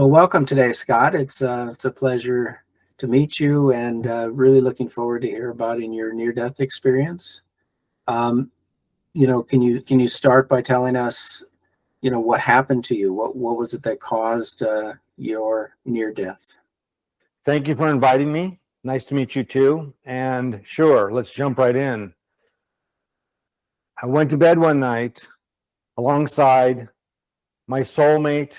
Well, welcome today, Scott. It's a pleasure to meet you, and really looking forward to hear about in your near-death experience. Um, can you start by telling us, what happened to you? What was it that caused your near death? Thank you for inviting me. Nice to meet you too. And sure, let's jump right in. I went to bed one night alongside my soulmate,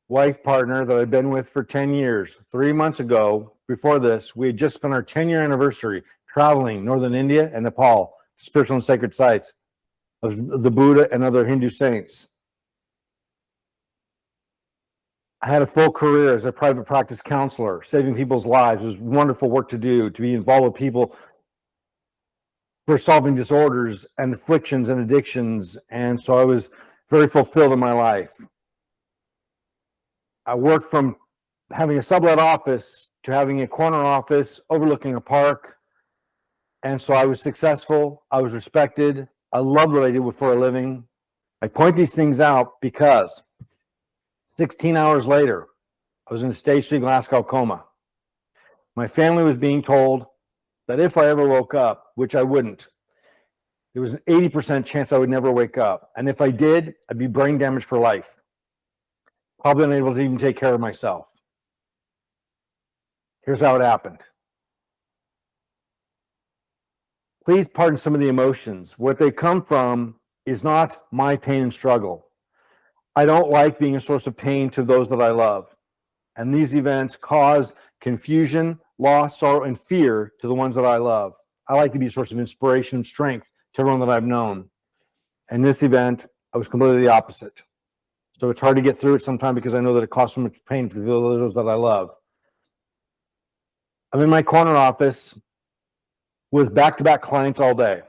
wife partner that I've been with for 10 years. 3 months ago, before this, we had just spent our 10-year anniversary traveling northern India and Nepal, spiritual and sacred sites of the Buddha and other Hindu saints. I had a full career as a private practice counselor, saving people's lives. It was wonderful work to do, to be involved with people for solving disorders and afflictions and addictions. And so I was very fulfilled in my life. I worked from having a sublet office to having a corner office overlooking a park. And so I was successful. I was respected. I loved what I did for a living. I point these things out because 16 hours later, I was in a stage 3 Glasgow coma. My family was being told that if I ever woke up, which I wouldn't, there was an 80% chance I would never wake up. And if I did, I'd be brain damaged for life. Probably unable to even take care of myself. Here's how it happened. Please pardon some of the emotions. What they come from is not my pain and struggle. I don't like being a source of pain to those that I love. And these events cause confusion, loss, sorrow, and fear to the ones that I love. I like to be a source of inspiration and strength to everyone that I've known. And this event, I was completely the opposite. So it's hard to get through it sometimes because I know that it causes so much pain for those that I love. I'm in my corner office with back-to-back clients all day,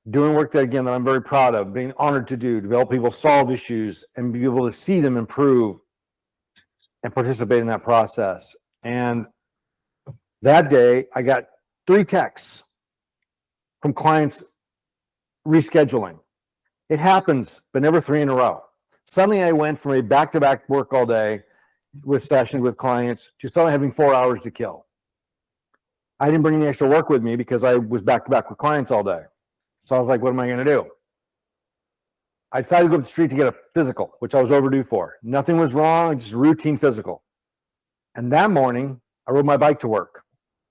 doing work that, again, that I'm very proud of, being honored to do, to help people solve issues and be able to see them improve and participate in that process. And that day, I got 3 texts from clients rescheduling. It happens, but never 3 in a row. Suddenly, I went from a back-to-back work all day with sessions with clients to suddenly having 4 hours to kill. I didn't bring any extra work with me because I was back-to-back with clients all day. So I was like, what am I going to do? I decided to go to the street to get a physical, which I was overdue for. Nothing was wrong, just a routine physical. And that morning, I rode my bike to work.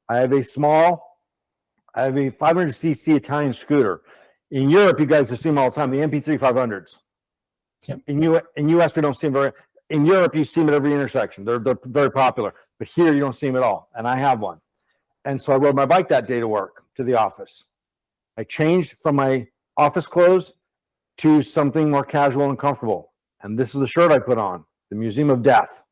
I have a 500cc Italian scooter. In Europe, you guys have seen them all the time, the MP3 500s. Yep. In US, we don't see them very. In Europe, you see them at every intersection. They're very popular. But here, you don't see them at all. And I have one. And so I rode my bike that day to work, to the office. I changed from my office clothes to something more casual and comfortable. And this is the shirt I put on, the Museum of Death.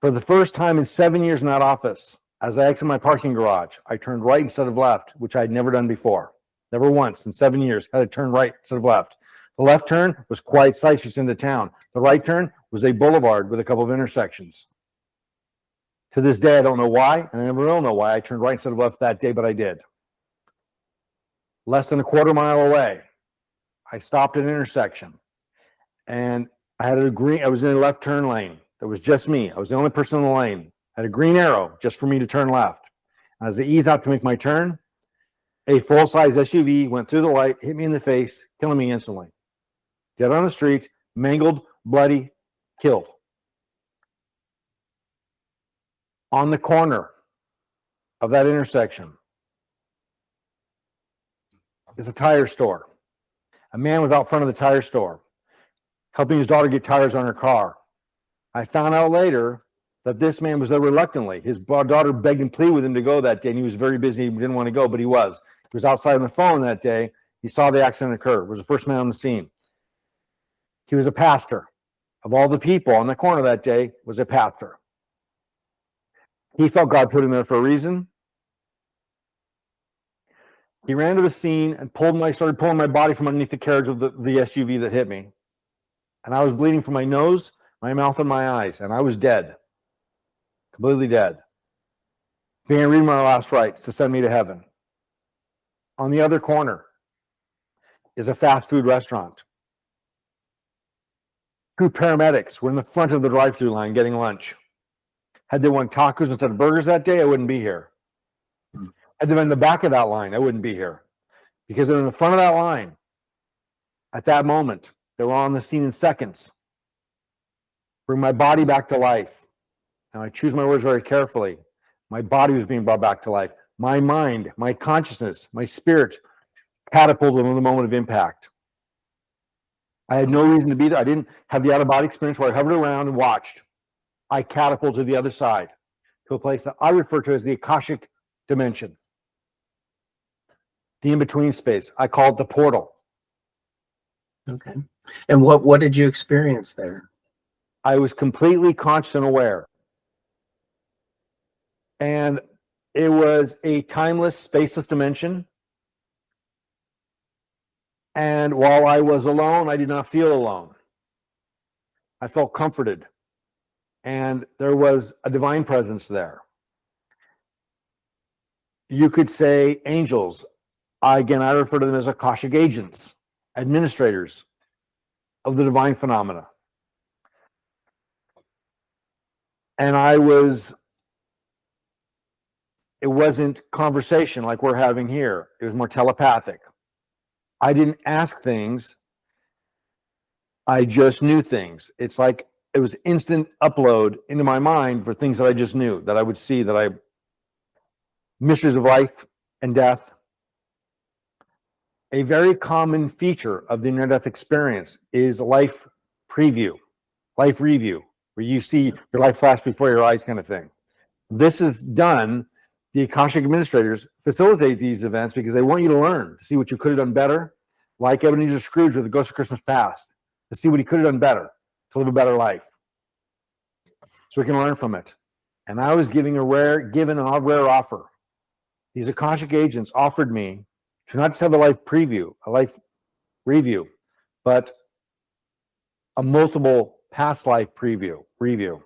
For the first time in 7 years in that office, as I exited my parking garage, I turned right instead of left, which I had never done before. Never once in 7 years had I turned right instead of left. The left turn was quite sightless into town. The right turn was a boulevard with a couple of intersections. To this day, I don't know why, and I never will know why I turned right instead of left that day, but I did. Less than a quarter mile away, I stopped at an intersection, and I was in a left turn lane. That was just me. I was the only person in the lane. I had a green arrow just for me to turn left. As I eased out to make my turn, a full-size SUV went through the light, hit me in the face, killing me instantly. Dead on the street, mangled, bloody, killed. On the corner of that intersection is a tire store. A man was out front of the tire store, helping his daughter get tires on her car. I found out later that this man was there reluctantly. His daughter begged and pleaded with him to go that day, and he was very busy. He didn't want to go, but he was. He was outside on the phone that day. He saw the accident occur. Was the first man on the scene. He was a pastor. Of all the people on the corner that day, was a pastor. He felt God put him there for a reason. He ran to the scene and started pulling my body from underneath the carriage of the SUV that hit me. And I was bleeding from my nose, my mouth, and my eyes, and I was dead. Completely dead. Began reading my last rites to send me to heaven. On the other corner is a fast food restaurant. Group paramedics were in the front of the drive-through line getting lunch. Had they won tacos instead of burgers that day, I wouldn't be here. Had they been in the back of that line, I wouldn't be here. Because they're in the front of that line at that moment. They were on the scene in seconds. Bring my body back to life. Now, I choose my words very carefully. My body was being brought back to life. My mind, my consciousness, my spirit catapulted in the moment of impact. I had no reason to be there. I didn't have the out-of-body experience where I hovered around and watched. I catapulted to the other side, to a place that I refer to as the Akashic dimension. The in-between space. I call it the portal. Okay. And what did you experience there? I was completely conscious and aware. And it was a timeless, spaceless dimension. And while I was alone, I did not feel alone. I felt comforted. And there was a divine presence there. You could say angels. I refer to them as Akashic agents, administrators of the divine phenomena. And it wasn't conversation like we're having here. It was more telepathic. I didn't ask things. I just knew things. It's like it was instant upload into my mind for things that I just knew, that I would see, mysteries of life and death. A very common feature of the near-death experience is life review, where you see your life flash before your eyes kind of thing. This is done. The Akashic administrators facilitate these events because they want you to learn, to see what you could have done better, like Ebenezer Scrooge with the Ghost of Christmas Past, to see what he could have done better, to live a better life. So we can learn from it. And I was given a rare offer. These Akashic agents offered me to not just have a life review, but a multiple past life review.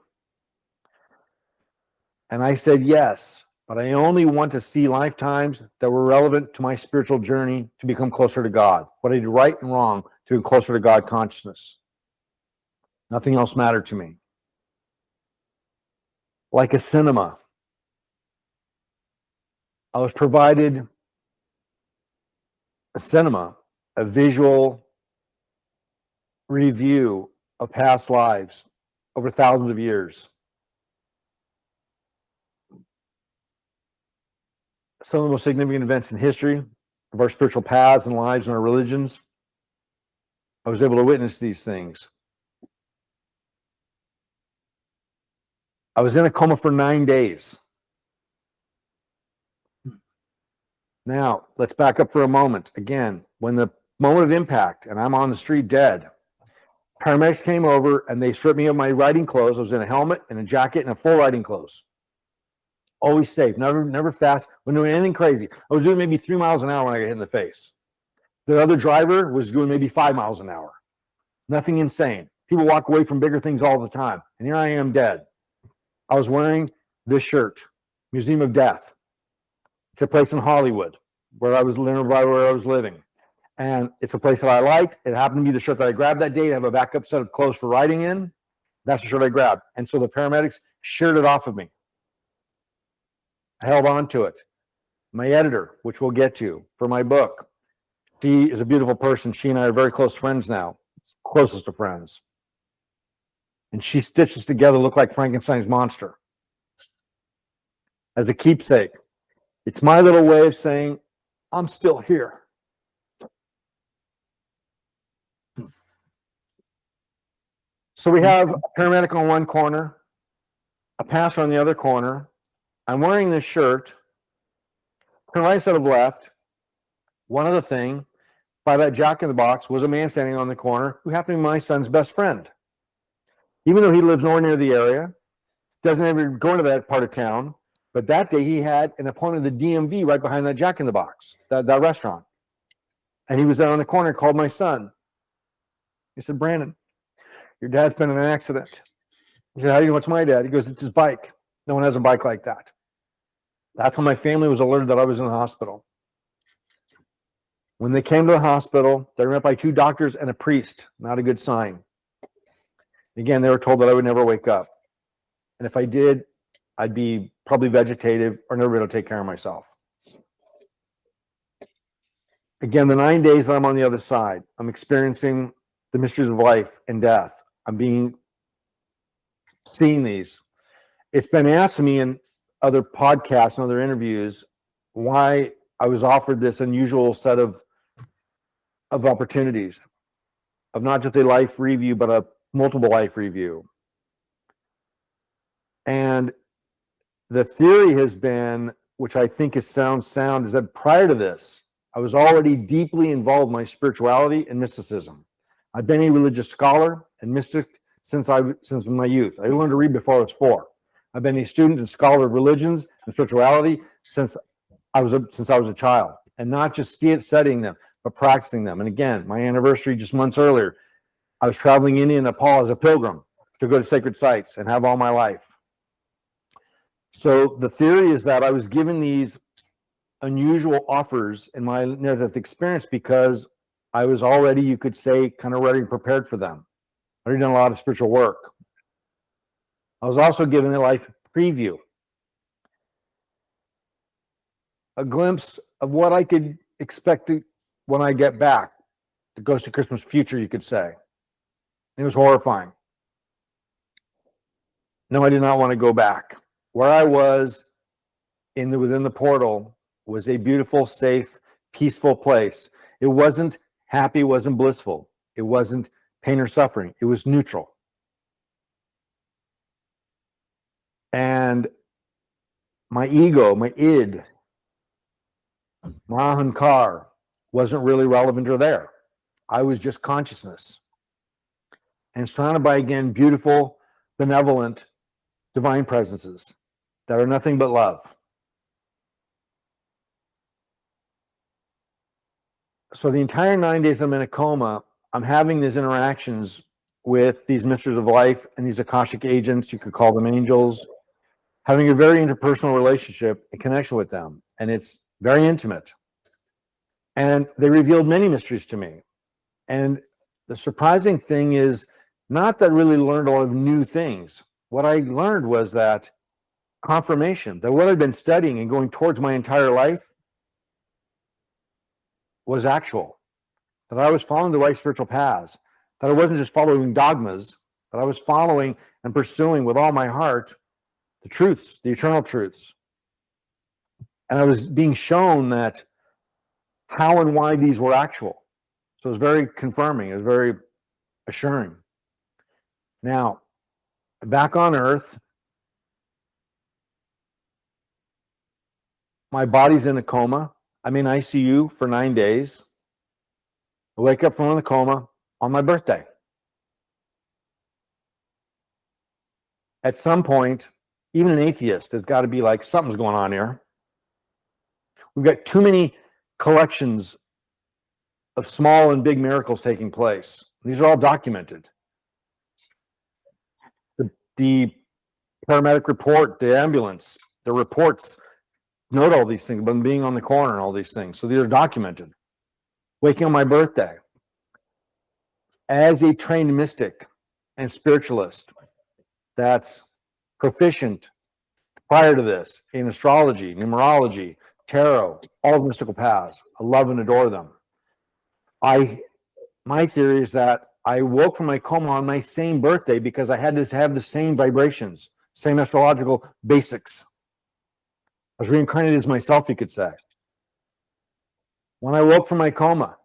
And I said yes, but I only want to see lifetimes that were relevant to my spiritual journey to become closer to God. What I did right and wrong to be closer to God consciousness. Nothing else mattered to me. Like a cinema, I was provided a visual review of past lives over thousands of years. Some of the most significant events in history of our spiritual paths and lives and our religions. I was able to witness these things. I was in a coma for 9 days. Now, let's back up for a moment. Again, when the moment of impact and I'm on the street dead, paramedics came over and they stripped me of my riding clothes. I was in a helmet and a jacket and a full riding clothes. Always safe, never fast, wasn't doing anything crazy. I was doing maybe 3 miles an hour when I got hit in the face. The other driver was doing maybe 5 miles an hour. Nothing insane. People walk away from bigger things all the time. And here I am dead. I was wearing this shirt, Museum of Death. It's a place in Hollywood where I was living. And it's a place that I liked. It happened to be the shirt that I grabbed that day. I have a backup set of clothes for riding in. That's the shirt I grabbed. And so the paramedics sheared it off of me. I held on to it. My editor, which we'll get to for my book, she is a beautiful person. She and I are very close friends now, closest of friends. And she stitched us together, look like Frankenstein's monster. As a keepsake. It's my little way of saying, I'm still here. So we have a paramedic on one corner, a pastor on the other corner. I'm wearing this shirt. To the right side of left, one other thing, by that Jack in the Box was a man standing on the corner who happened to be my son's best friend. Even though he lives nowhere near the area, doesn't ever go into that part of town, but that day he had an appointment at the DMV right behind that Jack in the Box, that restaurant. And he was there on the corner, called my son. He said, Brandon, your dad's been in an accident. He said, how do you know it's my dad? He goes, it's his bike. No one has a bike like that. That's when my family was alerted that I was in the hospital. When they came to the hospital, they were met by 2 doctors and a priest. Not a good sign. Again, they were told that I would never wake up. And if I did, I'd be probably vegetative or never be able to take care of myself. Again, the 9 days that I'm on the other side, I'm experiencing the mysteries of life and death. Seeing these. It's been asked of me in other podcasts and other interviews why I was offered this unusual set of opportunities of not just a life review, but a multiple life review. And the theory has been, which I think sounds sound, is that prior to this, I was already deeply involved in my spirituality and mysticism. I've been a religious scholar and mystic since my youth. I learned to read before I was 4. I've been a student and scholar of religions and spirituality since I was a child, and not just studying them, but practicing them. And again, my anniversary just months earlier, I was traveling India and Nepal as a pilgrim to go to sacred sites and have all my life. So the theory is that I was given these unusual offers in my near-death experience because I was already, you could say, kind of ready and prepared for them. I'd already done a lot of spiritual work. I was also given a life preview, a glimpse of what I could expect when I get back, the Ghost of Christmas future, you could say. It was horrifying. No, I did not want to go back. Where I was within the portal was a beautiful, safe, peaceful place. It wasn't happy, it wasn't blissful. It wasn't pain or suffering. It was neutral. And my ego, my id, my ahankar wasn't really relevant or there. I was just consciousness. And surrounded by, again, beautiful, benevolent, divine presences that are nothing but love. So the entire 9 days I'm in a coma, I'm having these interactions with these mysteries of life and these Akashic agents, you could call them angels, having a very interpersonal relationship and connection with them. And it's very intimate. And they revealed many mysteries to me. And the surprising thing is not that I really learned a lot of new things. What I learned was that confirmation that what I'd been studying and going towards my entire life was actual, that I was following the right spiritual paths, that I wasn't just following dogmas, but I was following and pursuing with all my heart the truths, the eternal truths. And I was being shown that how and why these were actual. So it was very confirming, it was very assuring. Now, back on Earth, my body's in a coma. I'm in ICU for 9 days. I wake up from the coma on my birthday. At some point, even an atheist has got to be like, something's going on here. We've got too many collections of small and big miracles taking place. These are all documented. The paramedic report, the ambulance, the reports note all these things, but being on the corner and all these things. So these are documented. Waking on my birthday. As a trained mystic and spiritualist that's proficient prior to this in astrology, numerology, tarot, all the mystical paths, I love and adore them. My theory is that I woke from my coma on my same birthday because I had to have the same vibrations, same astrological basics. I was reincarnated as myself, you could say. When I woke from my coma,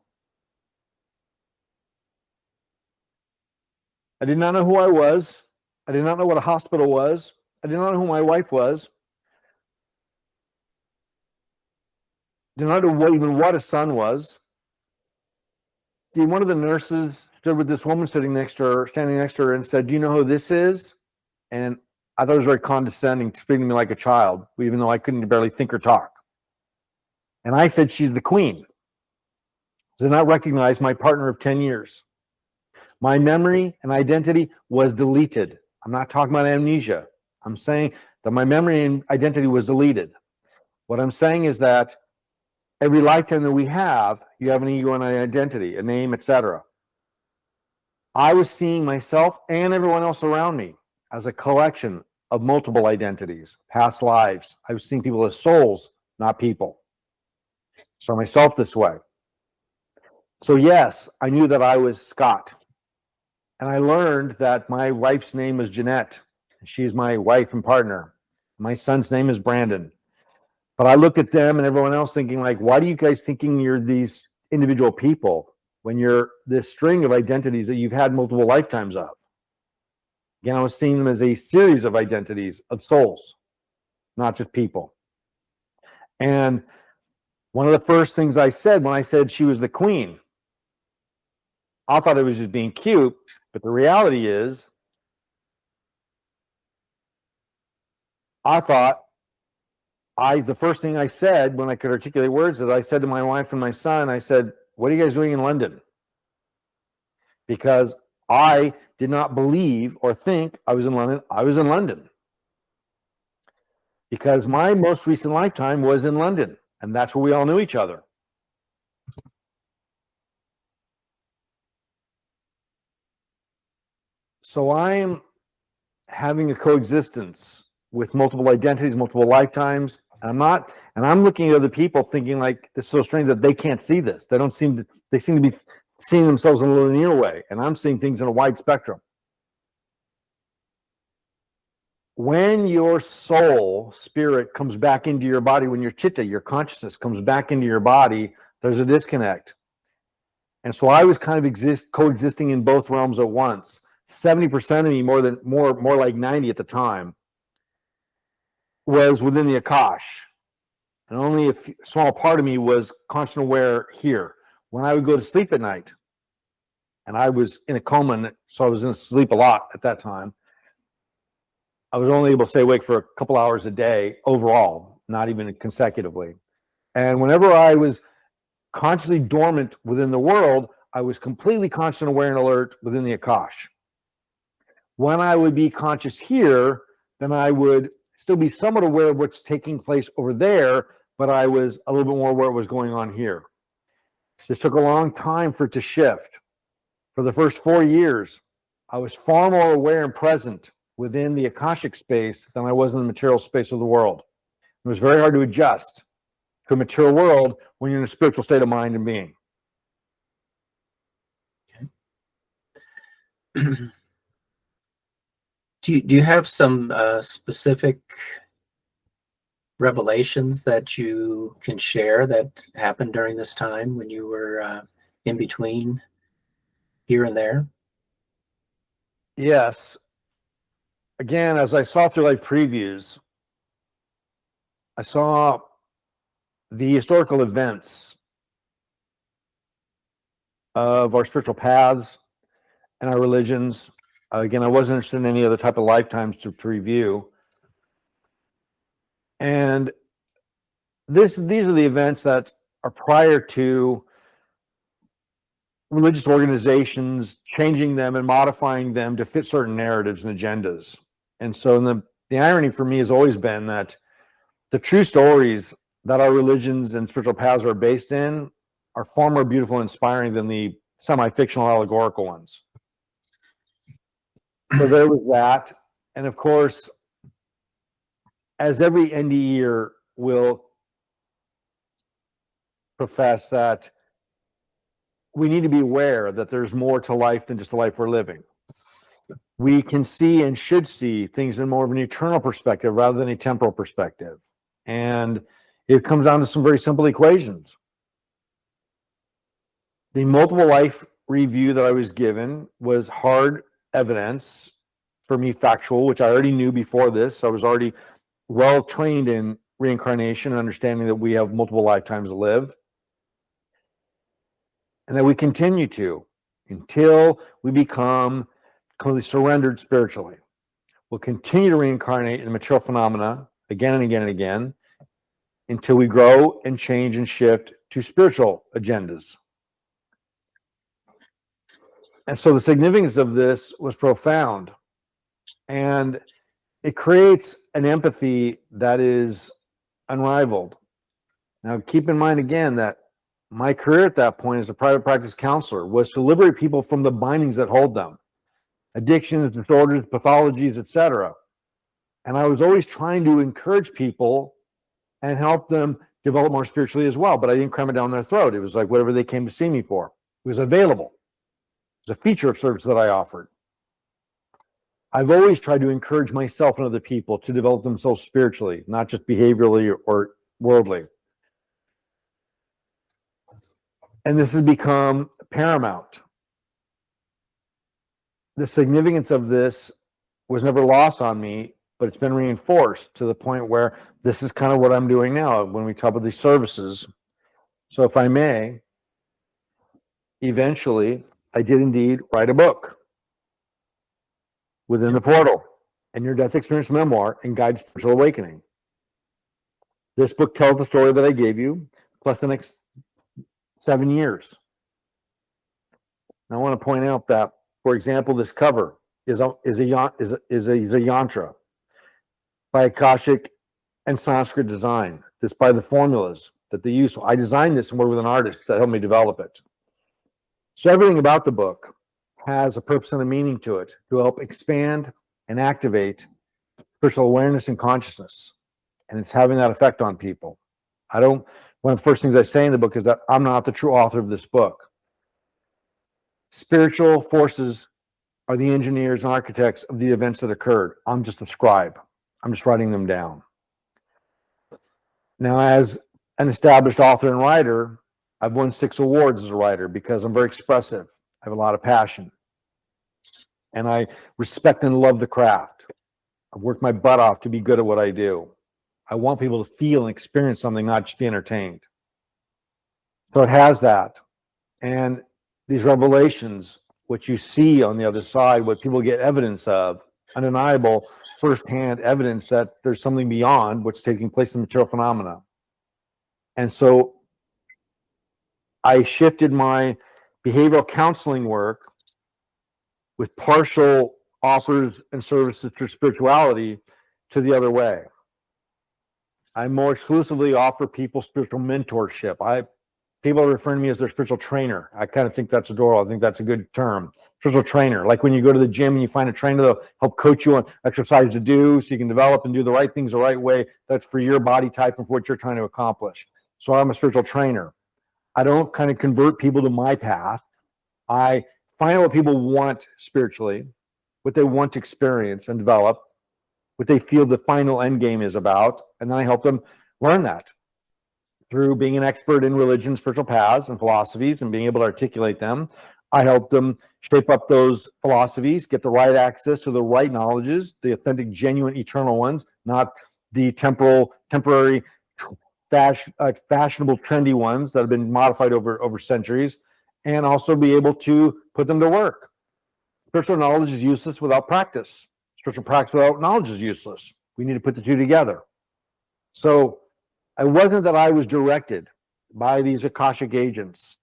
I did not know who I was. I did not know what a hospital was. I did not know who my wife was. I did not know even what a son was. One of the nurses stood with this woman standing next to her and said, "Do you know who this is?" And I thought it was very condescending, speaking to me like a child, even though I couldn't barely think or talk. And I said, "She's the queen." I did not recognize my partner of 10 years. My memory and identity was deleted. I'm not talking about amnesia. I'm saying that my memory and identity was deleted. What I'm saying is that every lifetime that we have, you have an ego and an identity, a name, etc. I was seeing myself and everyone else around me as a collection of multiple identities, past lives. I was seeing people as souls, not people. Saw myself this way. So yes, I knew that I was Scott. And I learned that my wife's name is Jeanette. She's my wife and partner. My son's name is Brandon. But I looked at them and everyone else thinking, like, why do you guys thinking you're these individual people when you're this string of identities that you've had multiple lifetimes of? Again, I was seeing them as a series of identities of souls, not just people. And one of the first things I said when I said she was the queen, I thought it was just being cute, but the reality is, the first thing I said when I could articulate words is I said to my wife and my son, I said, what are you guys doing in London? Because I did not believe or think I was in London. I was in London. Because my most recent lifetime was in London, and that's where we all knew each other. So I'm having a coexistence with multiple identities, multiple lifetimes. And I'm looking at other people thinking like, this is so strange that they can't see this. They seem to be seeing themselves in a linear way. And I'm seeing things in a wide spectrum. When your soul, spirit comes back into your body, when your chitta, your consciousness comes back into your body, there's a disconnect. And so I was kind of coexisting in both realms at once. 70% of me, more like 90 at the time, was within the Akash. And only a small part of me was conscious aware here. When I would go to sleep at night, and I was in a coma, so I was in sleep a lot at that time, I was only able to stay awake for a couple hours a day overall, not even consecutively. And whenever I was consciously dormant within the world, I was completely conscious and aware and alert within the Akash. When I would be conscious here, then I would still be somewhat aware of what's taking place over there, but I was a little bit more aware of what was going on here. This took a long time for it to shift. For the first 4 years, I was far more aware and present within the Akashic space than I was in the material space of the world. It was very hard to adjust to a material world when you're in a spiritual state of mind and being. Do you have some specific revelations that you can share that happened during this time when you were in between here and there? Yes. Again, as I saw through life previews, I saw the historical events of our spiritual paths and our religions. Again, I wasn't interested in any other type of lifetimes to review. And these are the events that are prior to religious organizations changing them and modifying them to fit certain narratives and agendas. And so the irony for me has always been that the true stories that our religions and spiritual paths are based in are far more beautiful and inspiring than the semi-fictional allegorical ones. So there was that. And of course, as every NDEer will profess, that we need to be aware that there's more to life than just the life we're living. We can see and should see things in more of an eternal perspective rather than a temporal perspective. And it comes down to some very simple equations. The multiple life review that I was given was hard evidence for me, factual, which I already knew before this. So I was already well trained in reincarnation and understanding that we have multiple lifetimes to live. And that we continue to until we become completely surrendered spiritually. We'll continue to reincarnate in material phenomena again and again and again until we grow and change and shift to spiritual agendas. And so the significance of this was profound. And it creates an empathy that is unrivaled. Now, keep in mind again that my career at that point as a private practice counselor was to liberate people from the bindings that hold them, addictions, disorders, pathologies, etc. And I was always trying to encourage people and help them develop more spiritually as well, but I didn't cram it down their throat. It was like whatever they came to see me for. It was available. It was a feature of service that I offered. I've always tried to encourage myself and other people to develop themselves spiritually, not just behaviorally or worldly. And this has become paramount. The significance of this was never lost on me, but it's been reinforced to the point where this is kind of what I'm doing now when we talk about these services. So if I may, eventually, I did indeed write a book within the portal, a near-death experience memoir and guide to spiritual awakening. This book tells the story that I gave you, plus the next 7 years. And I want to point out that, for example, this cover is a yantra by Akashic and Sanskrit design. This by the formulas that they use. So I designed this and worked with an artist that helped me develop it. So everything about the book has a purpose and a meaning to it to help expand and activate spiritual awareness and consciousness. And it's having that effect on people. One of the first things I say in the book is that I'm not the true author of this book. Spiritual forces are the engineers and architects of the events that occurred. I'm just a scribe. I'm just writing them down. Now, as an established author and writer, I've won 6 awards as a writer because I'm very expressive. I have a lot of passion. And I respect and love the craft. I've worked my butt off to be good at what I do. I want people to feel and experience something, not just be entertained. So it has that. And these revelations, what you see on the other side, what people get evidence of, undeniable firsthand evidence that there's something beyond what's taking place in material phenomena. And so I shifted my behavioral counseling work with partial offers and services to spirituality to the other way. I more exclusively offer people spiritual mentorship. People are referring to me as their spiritual trainer. I kind of think that's adorable. I think that's a good term. Spiritual trainer. Like when you go to the gym and you find a trainer that'll help coach you on exercise to do so you can develop and do the right things the right way. That's for your body type and for what you're trying to accomplish. So I'm a spiritual trainer. I don't kind of convert people to my path. I find out what people want spiritually, what they want to experience and develop, what they feel the final end game is about, and then I help them learn that through being an expert in religion, spiritual paths, and philosophies, and being able to articulate them. I help them shape up those philosophies, get the right access to the right knowledges, the authentic, genuine, eternal ones, not the temporary, fashionable, trendy ones that have been modified over centuries, and also be able to put them to work. Spiritual knowledge is useless without practice. Spiritual practice without knowledge is useless. We need to put the two together. So it wasn't that I was directed by these Akashic agents.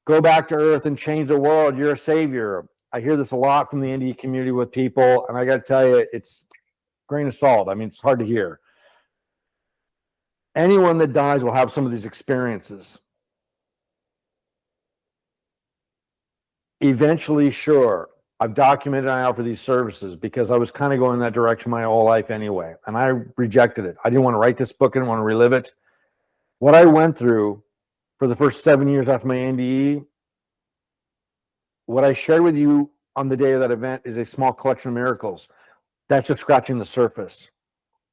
Go back to Earth and change the world. You're a savior. I hear this a lot from the NDE community with people, and I got to tell you, it's a grain of salt. I mean, it's hard to hear. Anyone that dies will have some of these experiences. Eventually, sure, I've documented and I offer these services because I was kind of going that direction my whole life anyway, and I rejected it. I didn't want to write this book. I didn't want to relive it. What I went through for the first 7 years after my NDE, what I shared with you on the day of that event is a small collection of miracles. That's just scratching the surface.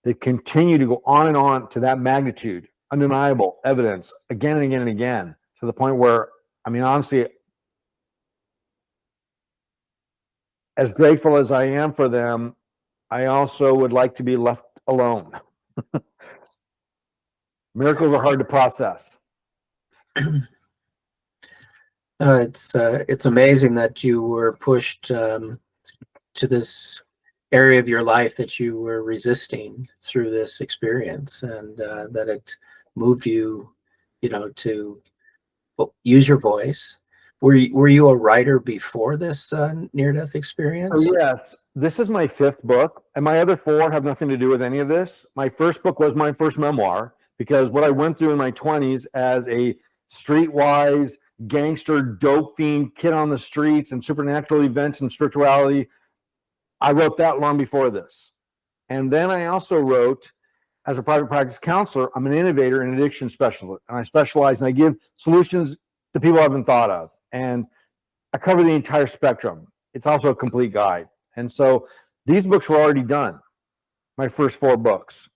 They continue to go on and on to that magnitude, undeniable evidence again and again and again, to the point where, I mean, honestly, as grateful as I am for them, I also would like to be left alone. Miracles are hard to process. It's amazing that you were pushed to this area of your life that you were resisting through this experience, and that it moved you, to use your voice. Were you a writer before this near-death experience? Oh, yes. This is my 5th book, and my other 4 have nothing to do with any of this. My first book was my first memoir, because what I went through in my 20s as a streetwise, gangster, dope fiend, kid on the streets, and supernatural events and spirituality. I wrote that long before this. And then I also wrote, as a private practice counselor, I'm an innovator and addiction specialist. And I specialize and I give solutions to people I haven't thought of. And I cover the entire spectrum. It's also a complete guide. And so these books were already done, my first 4 books.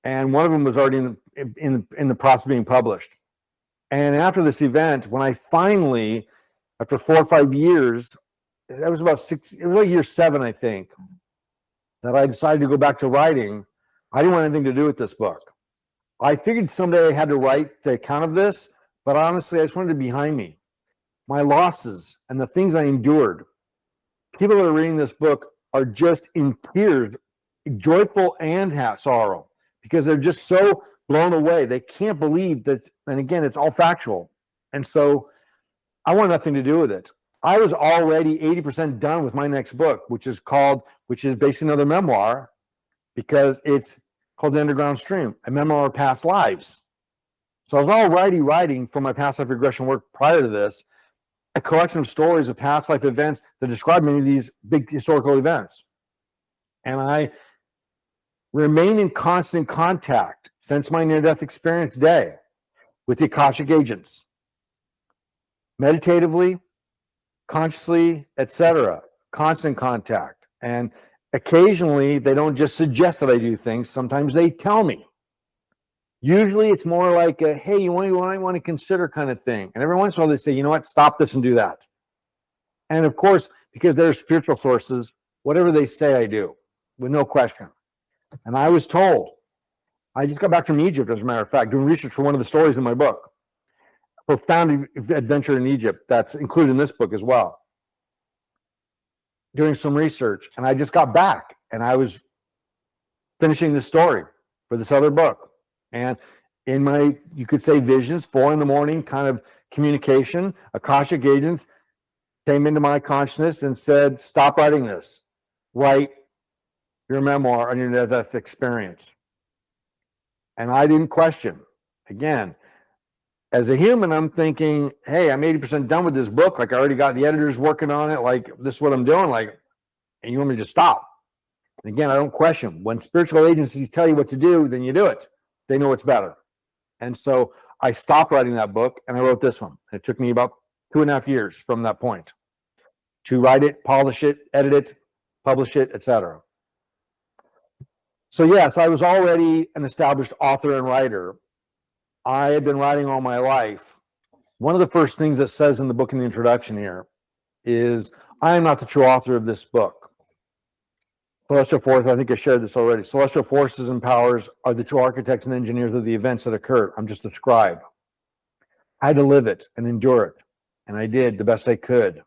And one of them was already in the process of being published. And after this event, when I finally, after 4 or 5 years, that was about it was like year 7, I think, that I decided to go back to writing. I didn't want anything to do with this book. I figured someday I had to write the account of this, but honestly, I just wanted it behind me. My losses and the things I endured. People that are reading this book are just in tears, joyful and sorrow, because they're just so blown away. They can't believe that, and again, it's all factual. And so I want nothing to do with it. I was already 80% done with my next book, which is based on another memoir, because it's called The Underground Stream, a memoir of past lives. So I was already writing from my past life regression work prior to this, a collection of stories of past life events that describe many of these big historical events. And I remain in constant contact since my near-death experience day with the Akashic agents, meditatively, consciously, etc. Constant contact. And occasionally, they don't just suggest that I do things. Sometimes they tell me. Usually, it's more like a, hey, you might want to consider kind of thing. And every once in a while, they say, you know what, stop this and do that. And of course, because they're spiritual sources, whatever they say, I do, with no question. And I was told, I just got back from Egypt, as a matter of fact, doing research for one of the stories in my book. A profound adventure in Egypt that's included in this book as well. Doing some research, and I just got back, and I was finishing this story for this other book. And in my, you could say, visions, 4 a.m. kind of communication, Akashic agents came into my consciousness and said, stop writing this. Write your memoir on your near-death experience. And I didn't question. Again, as a human, I'm thinking, hey, I'm 80% done with this book. Like, I already got the editors working on it. Like, this is what I'm doing. Like, and you want me to stop? And again, I don't question. When spiritual agencies tell you what to do, then you do it. They know what's better. And so I stopped writing that book and I wrote this one. It took me about 2.5 years from that point to write it, polish it, edit it, publish it, etc. So yes, I was already an established author and writer. I had been writing all my life. One of the first things that says in the book in the introduction here is, I am not the true author of this book. Celestial forces, I think I shared this already. Celestial forces and powers are the true architects and engineers of the events that occurred. I'm just a scribe. I had to live it and endure it. And I did the best I could.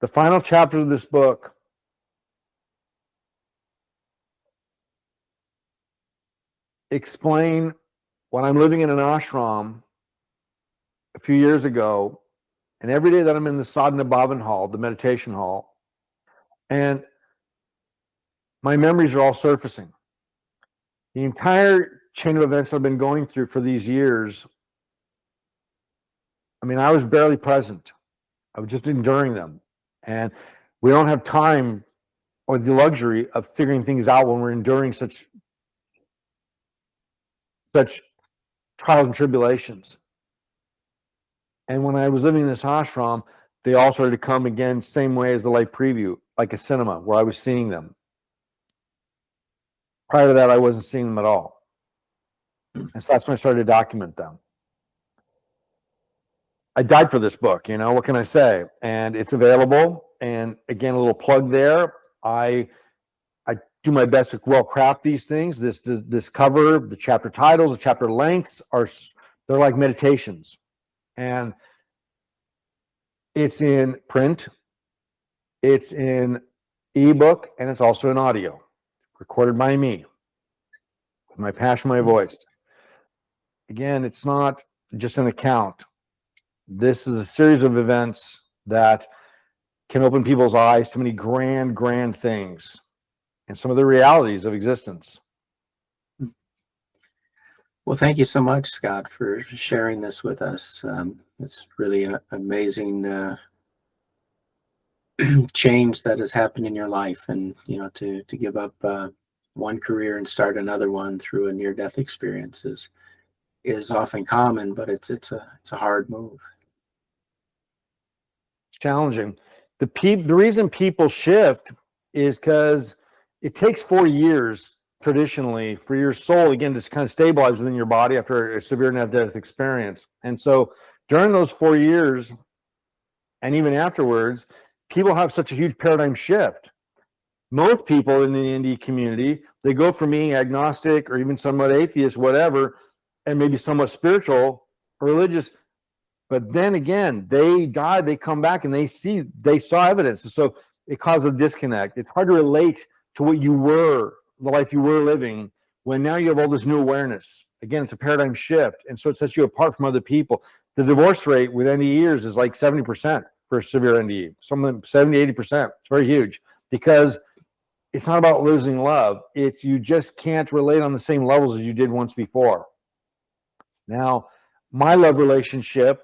The final chapter of this book explain when I'm living in an ashram a few years ago, and every day that I'm in the sadhana bhavan hall, the meditation hall, and my memories are all surfacing. The entire chain of events I've been going through for these years, I mean, I was barely present. I was just enduring them. And we don't have time or the luxury of figuring things out when we're enduring such trials and tribulations. And when I was living in this ashram, they all started to come again, same way as the light preview, like a cinema where I was seeing them. Prior to that, I wasn't seeing them at all. And so that's when I started to document them. I died for this book, you know, what can I say? And it's available. And again, a little plug there. I do my best to well craft these things. This cover, the chapter titles, the chapter lengths they're like meditations. And it's in print, it's in ebook, and it's also in audio, recorded by me, with my passion, my voice. Again, it's not just an account. This is a series of events that can open people's eyes to many grand things and some of the realities of existence. Well, thank you so much, Scott, for sharing this with us. It's really an amazing change that has happened in your life, and to give up one career and start another one through a near-death experience is often common, but it's a hard move. Challenging. The reason people shift is because it takes 4 years traditionally for your soul again to kind of stabilize within your body after a severe near-death experience. And so during those 4 years and even afterwards, people have such a huge paradigm shift. Most people in the ND community, they go from being agnostic or even somewhat atheist, whatever, and maybe somewhat spiritual or religious. But then again, they die, they come back, and they saw evidence. So it causes a disconnect. It's hard to relate to what you were, the life you were living, when now you have all this new awareness. Again, it's a paradigm shift. And so it sets you apart from other people. The divorce rate with NDEers is like 70% for severe NDE, some of them 70, 80%. It's very huge because it's not about losing love. It's you just can't relate on the same levels as you did once before. Now, my love relationship,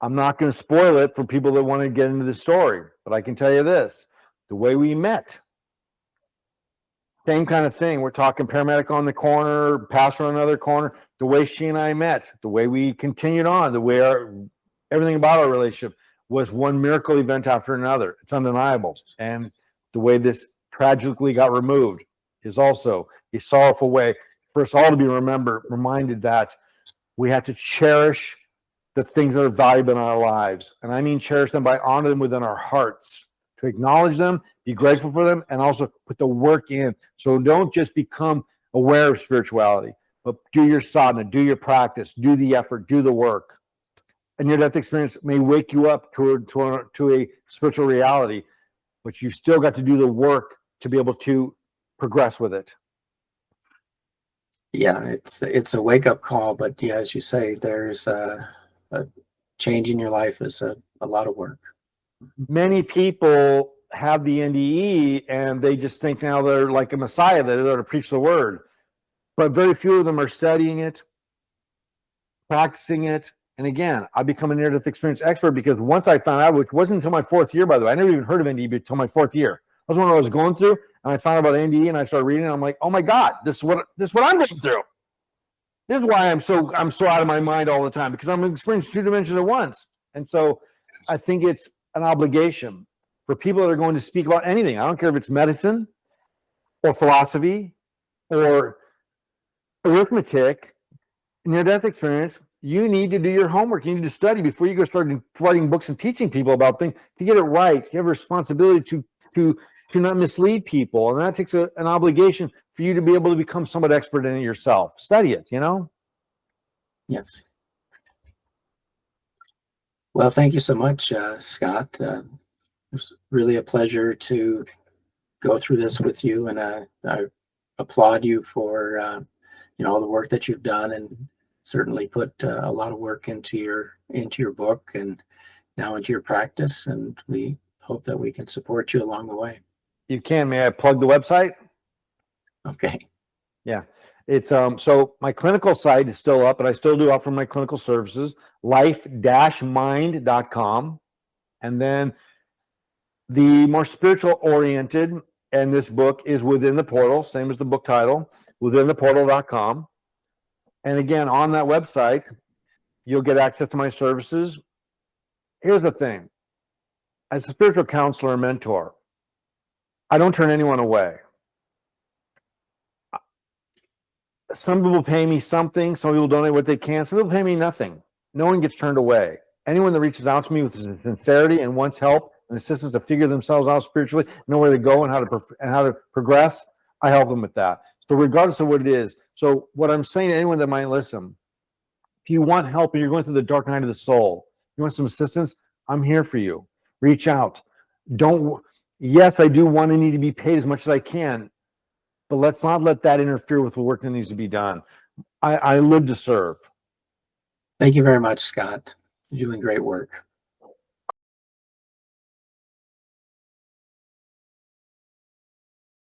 I'm not going to spoil it for people that want to get into the story, but I can tell you this. The way we met, same kind of thing. We're talking paramedic on the corner, pastor on another corner. The way she and I met, the way we continued on, the way everything about our relationship was one miracle event after another. It's undeniable. And the way this tragically got removed is also a sorrowful way for us all to be reminded that we have to cherish the things that are valuable in our lives. And I mean cherish them by honoring them within our hearts, to acknowledge them, be grateful for them, and also put the work in. So don't just become aware of spirituality, but do your sadhana, do your practice, do the effort, do the work. And your death experience may wake you up to a spiritual reality, but you've still got to do the work to be able to progress with it. Yeah, it's a wake up call, but yeah, as you say, there's a change in your life is a lot of work. Many people have the NDE and they just think now they're like a messiah, that they're there to preach the word. But very few of them are studying it, practicing it. And again, I become a near-death experience expert because once I found out, which wasn't until my 4th year, by the way, I never even heard of NDE until my 4th year. That was when I was going through, and I found out about NDE, and I started reading, and I'm like, oh my God, this is what I'm going through. This is why I'm so out of my mind all the time, because I'm experiencing 2 dimensions at once. And so I think it's an obligation for people that are going to speak about anything. I don't care if it's medicine or philosophy or arithmetic, near-death experience. You need to do your homework. You need to study before you go start writing books and teaching people about things to get it right. You have a responsibility to not mislead people, and that takes an obligation for you to be able to become somewhat expert in it yourself. Study it, Yes. Well, thank you so much, Scott. It was really a pleasure to go through this with you, and I applaud you for all the work that you've done, and certainly put a lot of work into your book and now into your practice. And we hope that we can support you along the way. You can. May I plug the website? Okay. Yeah. It's so my clinical site is still up, but I still do offer my clinical services, life-mind.com. And then the more spiritual oriented, and this book is Within the Portal, same as the book title, withintheportal.com. And again, on that website, you'll get access to my services. Here's the thing. As a spiritual counselor and mentor, I don't turn anyone away. Some people pay me something. Some people donate what they can. Some people pay me nothing. No one gets turned away. Anyone that reaches out to me with sincerity and wants help and assistance to figure themselves out spiritually, know where to go and how to progress, I help them with that. So regardless of what it is. So what I'm saying to anyone that might listen, if you want help and you're going through the dark night of the soul, you want some assistance, I'm here for you. Reach out. Yes, I do want to need to be paid as much as I can, but let's not let that interfere with the work that needs to be done. I live to serve. Thank you very much, Scott. You're doing great work.